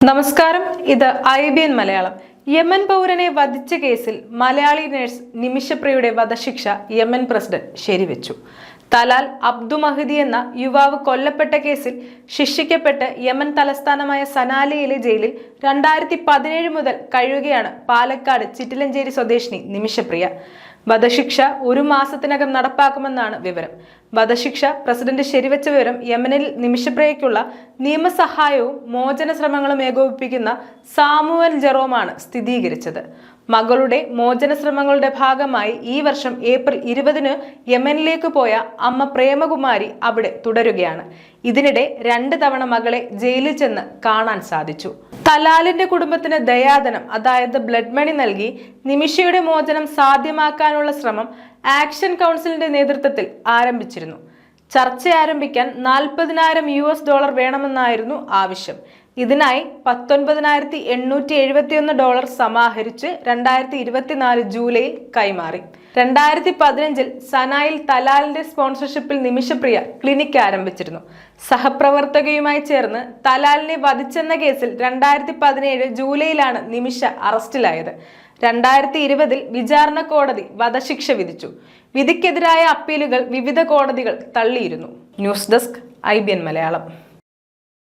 നമസ്കാരം, ഇത് IBN Malayalam. Yemen പൗരനെ വധിച്ച കേസിൽ മലയാളി നഴ്സ് നിമിഷപ്രിയയുടെ വധശിക്ഷ യമൻ പ്രസിഡന്റ് ശരിവെച്ചു. തലാൽ അബ്ദു മഹദി എന്ന യുവാവ് കൊല്ലപ്പെട്ട കേസിൽ ശിക്ഷിക്കപ്പെട്ട് യമൻ തലസ്ഥാനമായ സനാലയിലെ ജയിലിൽ 2017 മുതൽ കഴിയുകയാണ് പാലക്കാട് ചിറ്റിലഞ്ചേരി സ്വദേശിനി നിമിഷപ്രിയ. വധശിക്ഷ 1 മാസത്തിനകം നടപ്പാക്കുമെന്നാണ് വിവരം. വധശിക്ഷ പ്രസിഡന്റ് ശരിവെച്ച വിവരം യമനിൽ നിമിഷപ്രിയയ്ക്കുള്ള നിയമസഹായവും മോചന ശ്രമങ്ങളും ഏകോപിപ്പിക്കുന്ന സാമുവൽ ജെറോമാണ് സ്ഥിരീകരിച്ചത്. മകളുടെ മോചന ശ്രമങ്ങളുടെ ഭാഗമായി ഈ വർഷം ഏപ്രിൽ 20 യമനിലേക്ക് പോയ അമ്മ പ്രേമകുമാരി അവിടെ തുടരുകയാണ്. ഇതിനിടെ 2 തവണ മകളെ ജയിലിൽ ചെന്ന് കാണാൻ സാധിച്ചു. തലാലിന്റെ കുടുംബത്തിന് ദയാധനം, അതായത് ബ്ലഡ് മണി നൽകി നിമിഷയുടെ മോചനം സാധ്യമാക്കാനുള്ള ശ്രമം ആക്ഷൻ കൗൺസിലിന്റെ നേതൃത്വത്തിൽ ആരംഭിച്ചിരുന്നു. ചർച്ച ആരംഭിക്കാൻ $40,000 വേണമെന്നായിരുന്നു ആവശ്യം. ഇതിനായി $19,871 സമാഹരിച്ച് 2024 ജൂലൈയിൽ കൈമാറി. 2015 സനായിൽ തലാലിന്റെ സ്പോൺസർഷിപ്പിൽ നിമിഷപ്രിയ ക്ലിനിക് ആരംഭിച്ചിരുന്നു. സഹപ്രവർത്തകയുമായി ചേർന്ന് തലാലിനെ വധിച്ചെന്ന കേസിൽ 2017 ജൂലൈയിലാണ് നിമിഷ അറസ്റ്റിലായത്. 2020 വിചാരണ കോടതി വധശിക്ഷ വിധിച്ചു. വിധിക്കെതിരായ അപ്പീലുകൾ വിവിധ കോടതികൾ തള്ളിയിരുന്നു. News desk IBN Malayalam.